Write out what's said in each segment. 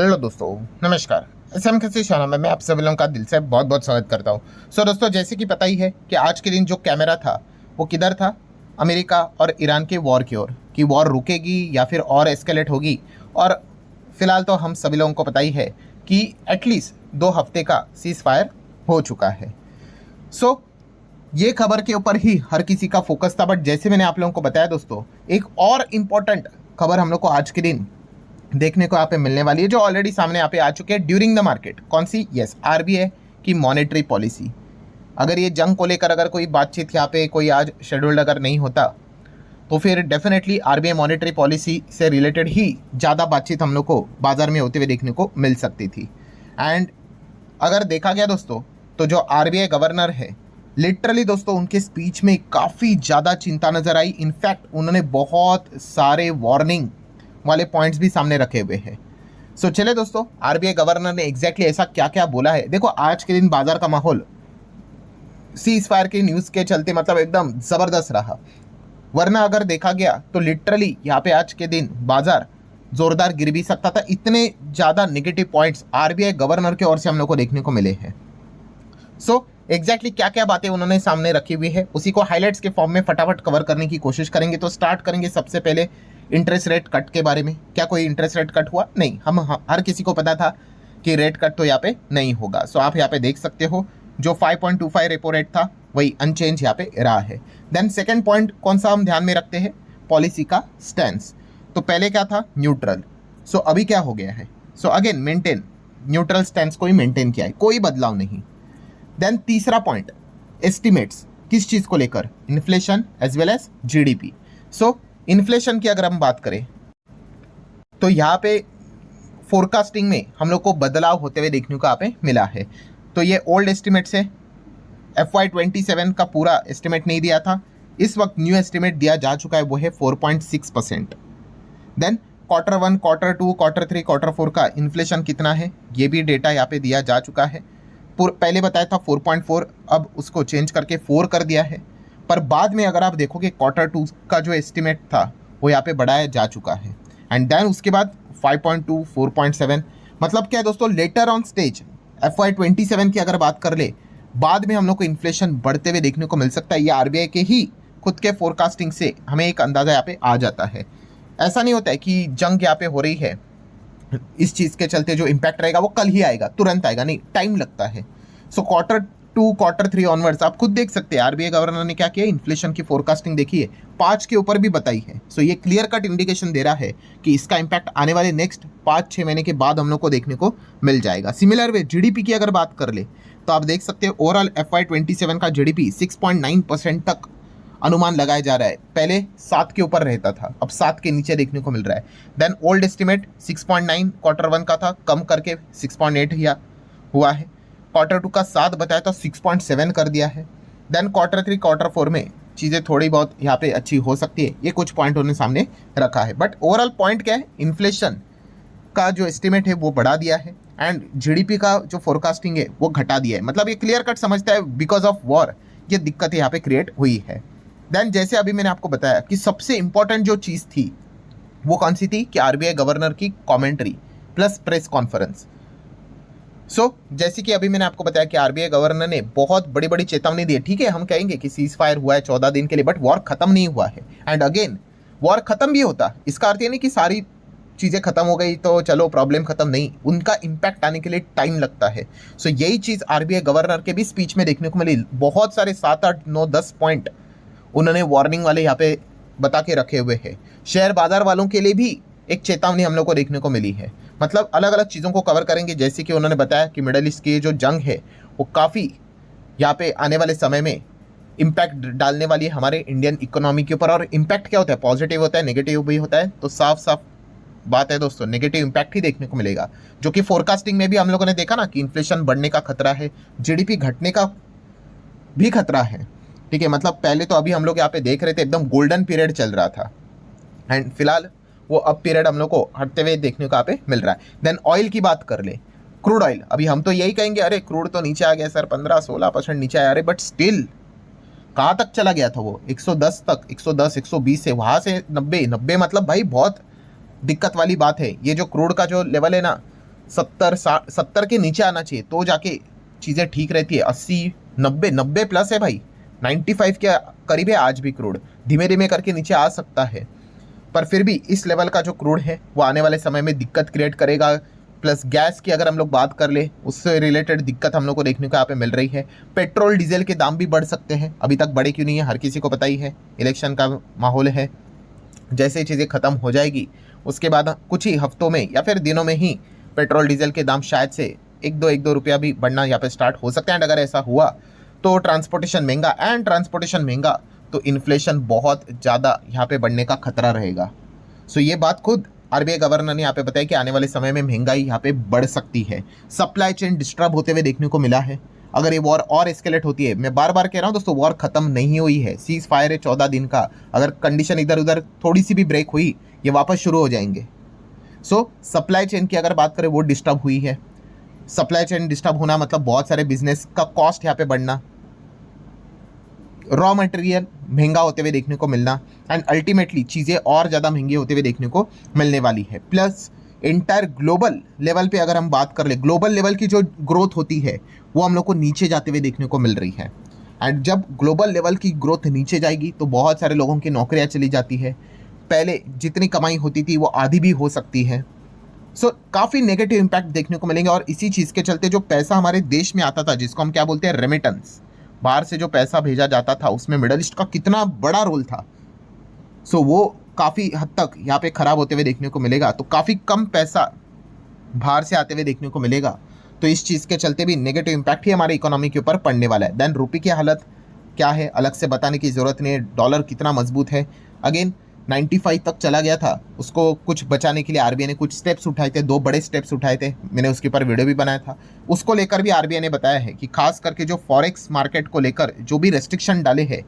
Hello दोस्तों, नमस्कार। SM किसी चैनल में मैं आप सभी लोगों का दिल से बहुत बहुत स्वागत करता हूँ। दोस्तों, जैसे कि पता ही है कि आज के दिन जो कैमरा था वो किधर था, अमेरिका और ईरान के वॉर की ओर, कि वॉर रुकेगी या फिर और एस्केलेट होगी। और फिलहाल तो हम सभी लोगों को पता ही है कि एटलीस्ट 2 हफ्ते का सीज फायर हो चुका है। सो ये खबर के ऊपर ही हर किसी का फोकस था, बट जैसे मैंने आप लोगों को बताया दोस्तों, एक और इम्पॉर्टेंट खबर हम लोग को आज के दिन देखने को यहाँ पे मिलने वाली है, जो ऑलरेडी सामने यहाँ पे आ चुके हैं ड्यूरिंग द मार्केट। कौन सी? यस, आरबीआई की मॉनेटरी पॉलिसी। अगर ये जंग को लेकर अगर कोई बातचीत यहाँ पे कोई आज शेड्यूल्ड अगर नहीं होता, तो फिर डेफिनेटली आरबीआई मॉनेटरी पॉलिसी से रिलेटेड ही ज़्यादा बातचीत हम लोग को बाजार में होते हुए देखने को मिल सकती थी। एंड अगर देखा गया दोस्तों, तो जो आरबीआई गवर्नर है, लिटरली दोस्तों उनके स्पीच में काफ़ी ज़्यादा चिंता नज़र आई। इनफैक्ट उन्होंने बहुत सारे वार्निंग वाले पॉइंट्स भी सामने रखे हुए हैं। चले दोस्तों, आरबीआई गवर्नर ने एग्जैक्टली ऐसा क्या क्या बोला है। देखो, आज के दिन बाजार का माहौल सीज फायर की न्यूज़ के चलते मतलब एकदम ज़बरदस्त रहा, वरना अगर देखा गया तो लिटरली यहाँ पे आज के दिन बाजार जोरदार गिर भी सकता था। इतने ज़्यादा नेगेटिव पॉइंट्स आरबीआई गवर्नर की ओर से हम लोग को देखने को मिले हैं। एग्जैक्टली क्या क्या बातें उन्होंने सामने रखी हुई है, उसी को हाईलाइट्स के फॉर्म में फटाफट कवर करने की कोशिश करेंगे। तो स्टार्ट करेंगे सबसे पहले इंटरेस्ट रेट कट के बारे में। क्या कोई इंटरेस्ट रेट कट हुआ? नहीं। हम हर किसी को पता था कि रेट कट तो यहाँ पे नहीं होगा। आप यहाँ पे देख सकते हो जो 5.25 रेपो रेट था वही अनचेंज यहाँ पे रहा है। देन सेकेंड पॉइंट कौन सा हम ध्यान में रखते हैं? पॉलिसी का स्टैंस। तो पहले क्या था? न्यूट्रल। अभी क्या हो गया है? अगेन मेंटेन, न्यूट्रल स्टैंस को ही मेंटेन किया है, कोई बदलाव नहीं। देन तीसरा पॉइंट, एस्टिमेट्स। किस चीज़ को लेकर? Inflation as well as GDP. Inflation की अगर हम बात करें तो यहाँ पे फोरकास्टिंग में हम लोग को बदलाव होते हुए देखने को यहाँ पे मिला है। तो ये ओल्ड एस्टिमेट्स है, FY27 का पूरा एस्टिमेट नहीं दिया था, इस वक्त न्यू एस्टिमेट दिया जा चुका है, वो है 4.6%। Then Q1, Q2, Q3, Q4 का इन्फ्लेशन कितना है, ये भी डेटा यहाँ पे दिया जा चुका है। पहले बताया था 4.4, अब उसको चेंज करके 4 कर दिया है। पर बाद में अगर आप देखोगे Q2 का जो एस्टिमेट था वो यहाँ पे बढ़ाया जा चुका है। एंड देन उसके बाद 5.2, 4.7। मतलब क्या है दोस्तों, लेटर ऑन स्टेज FY27 की अगर बात कर ले, बाद में हम लोग को इन्फ्लेशन बढ़ते हुए देखने को मिल सकता है। ये आरबीआई के ही खुद के फोरकास्टिंग से हमें एक अंदाज़ा यहाँ पे आ जाता है। ऐसा नहीं होता है कि जंग यहाँ पे हो रही है, इस चीज़ के चलते जो इम्पैक्ट रहेगा वो कल ही आएगा, तुरंत आएगा नहीं, टाइम लगता है। Q2, Q3 ऑनवर्ड्स आप खुद देख सकते हैं आरबीआई गवर्नर ने क्या किया, इन्फ्लेशन की फोरकास्टिंग देखिए 5 के ऊपर भी बताई है। ये क्लियर कट इंडिकेशन दे रहा है कि इसका इम्पैक्ट आने वाले नेक्स्ट 5-6 महीने के बाद हम लोग को देखने को मिल जाएगा। सिमिलर वे जीडीपी की अगर बात कर ले तो आप देख सकते हैं ओवरऑल FY27 का जीडीपी 6.9% तक अनुमान लगाया जा रहा है। पहले 7 के ऊपर रहता था, अब 7 के नीचे देखने को मिल रहा है। देन ओल्ड एस्टिमेट 6.9 Q1 का था, कम करके 6.8 हुआ है। Q2 का 7 बताया तो 6.7 कर दिया है। देन Q3, Q4 में चीज़ें थोड़ी बहुत यहाँ पे अच्छी हो सकती है, ये कुछ पॉइंट उन्होंने सामने रखा है। बट ओवरऑल पॉइंट क्या है, इन्फ्लेशन का जो एस्टिमेट है वो बढ़ा दिया है एंड जीडीपी का जो फोरकास्टिंग है वो घटा दिया है। मतलब ये क्लियर कट समझता है बिकॉज ऑफ वॉर ये दिक्कत यहाँ पे क्रिएट हुई है। देन जैसे अभी मैंने आपको बताया कि सबसे इंपॉर्टेंट जो चीज़ थी वो कौन सी थी, कि आरबीआई गवर्नर की कमेंट्री प्लस प्रेस कॉन्फ्रेंस। जैसे कि अभी मैंने आपको बताया कि आरबीआई गवर्नर ने बहुत बड़ी बड़ी चेतावनी दी है। ठीक है, हम कहेंगे कि सीज फायर हुआ है 14 दिन के लिए, बट वॉर खत्म नहीं हुआ है। एंड अगेन वॉर खत्म भी होता, इसका अर्थ ये नहीं कि सारी चीज़ें खत्म हो गई तो चलो प्रॉब्लम खत्म, नहीं, उनका इम्पैक्ट आने के लिए टाइम लगता है। यही चीज़ आरबीआई गवर्नर के भी स्पीच में देखने को मिली। बहुत सारे 7, 8, 9, 10 पॉइंट उन्होंने वार्निंग वाले यहाँ पे बता के रखे हुए हैं। शेयर बाजार वालों के लिए भी एक चेतावनी हम लोग को देखने को मिली है। मतलब अलग अलग चीज़ों को कवर करेंगे। जैसे कि उन्होंने बताया कि मिडल ईस्ट की जो जंग है वो काफ़ी यहाँ पे आने वाले समय में इम्पैक्ट डालने वाली है हमारे इंडियन इकोनॉमी के ऊपर। और इम्पैक्ट क्या होता है, पॉजिटिव होता है, नेगेटिव भी होता है। तो साफ साफ बात है दोस्तों, नेगेटिव इम्पैक्ट ही देखने को मिलेगा, जो कि फोरकास्टिंग में भी हम लोगों ने देखा ना कि इन्फ्लेशन बढ़ने का खतरा है, जीडीपी घटने का भी खतरा है। ठीक है, मतलब पहले तो अभी हम लोग यहाँ पे देख रहे थे एकदम गोल्डन पीरियड चल रहा था, एंड फिलहाल वो अब पीरियड हम लोग को हटते हुए देखने को यहाँ पे मिल रहा है। देन ऑयल की बात कर ले, क्रूड ऑयल, अभी हम तो यही कहेंगे अरे क्रूड तो नीचे आ गया सर, 15-16% नीचे आया। अरे बट स्टिल कहाँ तक चला गया था वो? 110 तक, 110, 120 से वहाँ से 90 मतलब भाई बहुत दिक्कत वाली बात है। ये जो क्रूड का जो लेवल है ना, 70 के नीचे आना चाहिए तो जाके चीज़ें ठीक रहती है। 80 90 प्लस है भाई, 95 के करीब है आज भी क्रूड, धीमे धीमे करके नीचे आ सकता है, पर फिर भी इस लेवल का जो क्रूड है वो आने वाले समय में दिक्कत क्रिएट करेगा। प्लस गैस की अगर हम लोग बात कर ले, उससे रिलेटेड दिक्कत हम लोग को देखने को यहाँ पे मिल रही है। पेट्रोल डीजल के दाम भी बढ़ सकते हैं, अभी तक बढ़े क्यों नहीं है हर किसी को पता ही है, इलेक्शन का माहौल है। जैसे चीज़ें ख़त्म हो जाएगी उसके बाद कुछ ही हफ्तों में या फिर दिनों में ही पेट्रोल डीजल के दाम शायद से एक दो रुपया भी बढ़ना यहाँ पे स्टार्ट हो सकता है। एंड अगर ऐसा हुआ तो ट्रांसपोर्टेशन महंगा, एंड ट्रांसपोर्टेशन महंगा तो इन्फ्लेशन बहुत ज़्यादा यहाँ पे बढ़ने का खतरा रहेगा। सो ये बात खुद आरबीआई गवर्नर ने यहाँ पे बताया कि आने वाले समय में महंगाई यहाँ पे बढ़ सकती है। सप्लाई चेन डिस्टर्ब होते हुए देखने को मिला है। अगर ये वॉर और एस्केलेट होती है, मैं बार बार कह रहा हूँ दोस्तों, वॉर खत्म नहीं हुई है, सीज फायर है 14 दिन का, अगर कंडीशन इधर उधर थोड़ी सी भी ब्रेक हुई ये वापस शुरू हो जाएंगे। सो सप्लाई चेन की अगर बात करें वो डिस्टर्ब हुई है। सप्लाई चेन डिस्टर्ब होना मतलब बहुत सारे बिजनेस का कॉस्ट यहाँ पे बढ़ना, रॉ मटेरियल महंगा होते हुए देखने को मिलना, एंड अल्टीमेटली चीज़ें और ज़्यादा महंगी होते हुए देखने को मिलने वाली है। प्लस इंटायर ग्लोबल लेवल पे अगर हम बात कर ले, ग्लोबल लेवल की जो ग्रोथ होती है वो हम लोग को नीचे जाते हुए देखने को मिल रही है। एंड जब ग्लोबल लेवल की ग्रोथ नीचे जाएगी तो बहुत सारे लोगों की नौकरियां चली जाती है, पहले जितनी कमाई होती थी वो आधी भी हो सकती है। सो काफ़ी नेगेटिव इम्पैक्ट देखने को मिलेंगे। और इसी चीज़ के चलते जो पैसा हमारे देश में आता था, जिसको हम क्या बोलते हैं रेमिटेंस, बाहर से जो पैसा भेजा जाता था उसमें मिडल ईस्ट का कितना बड़ा रोल था, सो वो काफ़ी हद तक यहाँ पे ख़राब होते हुए देखने को मिलेगा। तो काफ़ी कम पैसा बाहर से आते हुए देखने को मिलेगा, तो इस चीज़ के चलते भी नेगेटिव इम्पैक्ट ही हमारे इकोनॉमी के ऊपर पड़ने वाला है। देन रुपये की हालत क्या है अलग से बताने की ज़रूरत नहीं है, डॉलर कितना मजबूत है। अगेन 95 तक चला गया था, उसको कुछ बचाने के लिए आरबीआई ने कुछ स्टेप्स उठाए थे, 2 बड़े स्टेप्स उठाए थे, मैंने उसके ऊपर वीडियो भी बनाया था। उसको लेकर भी आरबीआई ने बताया है कि खास करके जो फॉरेक्स मार्केट को लेकर जो भी रेस्ट्रिक्शन डाले हैं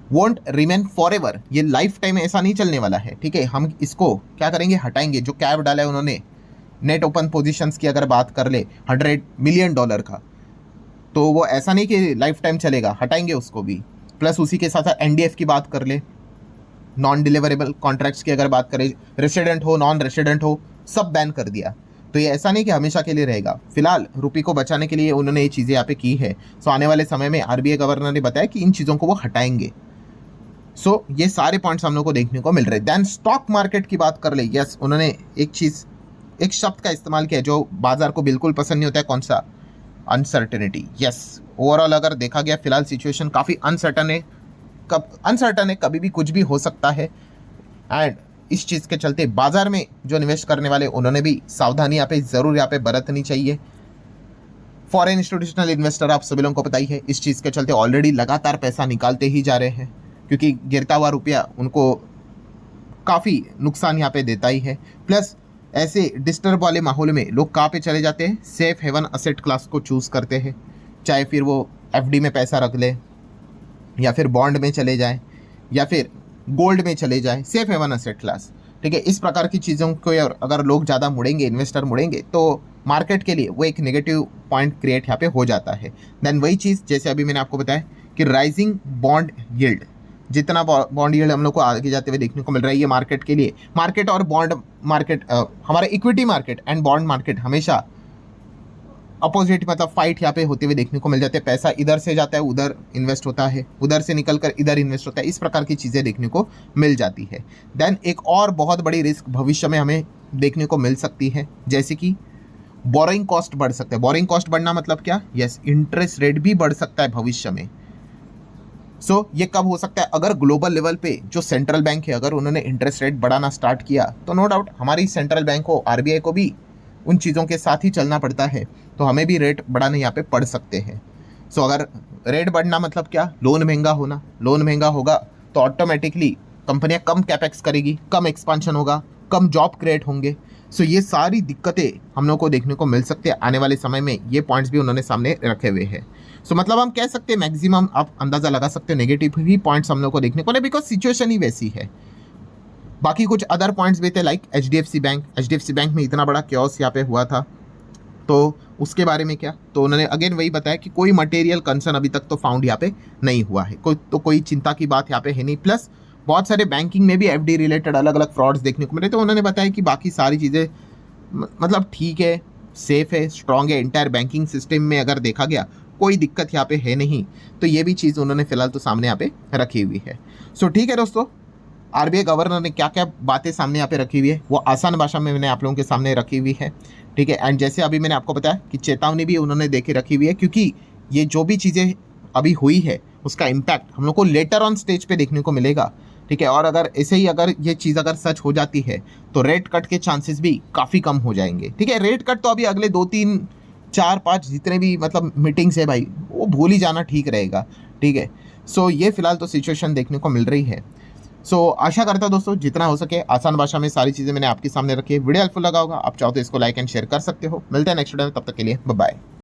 वोंट रिमेन फॉर एवर, ये लाइफ टाइम ऐसा नहीं चलने वाला है, ठीक है। हम इसको क्या करेंगे, हटाएंगे। जो कैप डाला है उन्होंने नेट ओपन पोजीशंस की अगर बात कर ले $100 मिलियन का, तो वो ऐसा नहीं कि लाइफ टाइम चलेगा, हटाएंगे उसको भी। प्लस उसी के साथ साथ एनडीएफ की बात कर ले, नॉन डिलीवरेबल कॉन्ट्रैक्ट्स की अगर बात करें, रेसिडेंट हो नॉन रेसिडेंट हो सब बैन कर दिया। तो ये ऐसा नहीं कि हमेशा के लिए रहेगा, फिलहाल रुपये को बचाने के लिए उन्होंने ये चीज़ें यहाँ पे की है। सो आने वाले समय में आरबीआई गवर्नर ने बताया कि इन चीज़ों को वो हटाएंगे। सो ये सारे पॉइंट्स हम लोग को देखने को मिल रहे हैं। देन स्टॉक मार्केट की बात कर ले, यस उन्होंने एक शब्द का इस्तेमाल किया जो बाजार को बिल्कुल पसंद नहीं होता है, कौन सा, अनसर्टेनिटी। यस ओवरऑल अगर देखा गया फिलहाल सिचुएशन काफ़ी अनसर्टन है, कभी भी कुछ भी हो सकता है। एंड इस चीज़ के चलते बाजार में जो निवेश करने वाले उन्होंने भी सावधानी यहाँ पे ज़रूर यहाँ पे बरतनी चाहिए। फॉरेन इंस्टीट्यूशनल इन्वेस्टर आप सभी लोगों को पता ही है, इस चीज़ के चलते ऑलरेडी लगातार पैसा निकालते ही जा रहे हैं, क्योंकि गिरता हुआ रुपया उनको काफ़ी नुकसान यहाँ पे देता ही है। प्लस ऐसे डिस्टर्ब वाले माहौल में लोग कहाँ पे चले जाते हैं, सेफ हेवन असेट क्लास को चूज़ करते हैं, चाहे फिर वो एफडी में पैसा रख ले या फिर बॉन्ड में चले जाएं या फिर गोल्ड में चले जाएं, सेफ हेवन असेट क्लास, ठीक है। इस प्रकार की चीज़ों को अगर लोग ज़्यादा मुड़ेंगे, इन्वेस्टर मुड़ेंगे, तो मार्केट के लिए वो एक नेगेटिव पॉइंट क्रिएट यहाँ पे हो जाता है। देन वही चीज़ जैसे अभी मैंने आपको बताया कि राइजिंग बॉन्ड यील्ड, जितना बॉन्ड यील्ड हम लोग को आगे जाते हुए देखने को मिल रहा है, ये मार्केट के लिए, मार्केट और बॉन्ड मार्केट, हमारे equity market and bond market हमेशा अपोजिट मतलब फाइट यहाँ पे होते हुए देखने को मिल जाते हैं। पैसा इधर से जाता है उधर इन्वेस्ट होता है, उधर से निकल कर इधर इन्वेस्ट होता है, इस प्रकार की चीज़ें देखने को मिल जाती है। देन एक और बहुत बड़ी रिस्क भविष्य में हमें देखने को मिल सकती है, जैसे कि बोरोइंग कॉस्ट बढ़ सकता है। बोरोइंग कॉस्ट बढ़ना मतलब क्या, यस इंटरेस्ट रेट भी बढ़ सकता है भविष्य में। सो ये कब हो सकता है, अगर ग्लोबल लेवल पे जो सेंट्रल बैंक है अगर उन्होंने इंटरेस्ट रेट बढ़ाना स्टार्ट किया, तो नो डाउट हमारी सेंट्रल बैंक को, आरबीआई को भी उन चीज़ों के साथ ही चलना पड़ता है, तो हमें भी रेट बढ़ाने यहाँ पे पड़ सकते हैं। सो अगर रेट बढ़ना मतलब क्या, लोन महंगा होना, लोन महंगा होगा तो ऑटोमेटिकली कंपनियां कम कैपेक्स करेगी, कम एक्सपांशन होगा, कम जॉब क्रिएट होंगे। सो ये सारी दिक्कतें हम लोग को देखने को मिल सकते हैं आने वाले समय में, ये पॉइंट्स भी उन्होंने सामने रखे हुए हैं। सो मतलब हम कह सकते हैं मैक्सिमम आप अंदाज़ा लगा सकते हो नेगेटिव ही पॉइंट्स हम लोग को देखने को मिले, बिकॉज सिचुएशन ही वैसी है। बाकी कुछ अदर पॉइंट्स भी थे लाइक एचडीएफसी बैंक में इतना बड़ा क्योस यहाँ पे हुआ था, तो उसके बारे में क्या, तो उन्होंने अगेन वही बताया कि कोई मटेरियल कंसर्न अभी तक तो फाउंड यहाँ पे नहीं हुआ है, कोई चिंता की बात यहाँ पे है नहीं। प्लस बहुत सारे बैंकिंग में भी एफडी रिलेटेड अलग अलग फ्रॉड्स देखने को मिले, तो उन्होंने बताया कि बाकी सारी चीज़ें मतलब ठीक है, सेफ है, स्ट्रांग है, इंटायर बैंकिंग सिस्टम में अगर देखा गया कोई दिक्कत यहाँ पे है नहीं, तो ये भी चीज़ उन्होंने फिलहाल तो सामने यहाँ पे रखी हुई है। सो ठीक है दोस्तों, आरबीआई गवर्नर ने क्या क्या बातें सामने यहाँ पे रखी हुई है वो आसान भाषा में मैंने आप लोगों के सामने रखी हुई है, ठीक है। एंड जैसे अभी मैंने आपको बताया कि चेतावनी भी उन्होंने देके रखी हुई है, क्योंकि ये जो भी चीज़ें अभी हुई है उसका इम्पैक्ट हम लोग को लेटर ऑन स्टेज पे देखने को मिलेगा, ठीक है। और अगर ऐसे ही अगर ये चीज़ अगर सच हो जाती है तो रेट कट के चांसेस भी काफ़ी कम हो जाएंगे, ठीक है। रेट कट तो अभी अगले 2 3 4 5 जितने भी मतलब मीटिंग्स है भाई, वो भूल ही जाना ठीक रहेगा, ठीक है। सो ये फिलहाल तो सिचुएशन देखने को मिल रही है। सो आशा करता हूं दोस्तों जितना हो सके आसान भाषा में सारी चीज़ें मैंने आपके सामने रखी है। वीडियो हेल्पफुल लगा होगा, आप चाहो तो इसको लाइक एंड शेयर कर सकते हो। मिलते हैं नेक्स्ट वीडियो में, तब तक के लिए बाय बाय।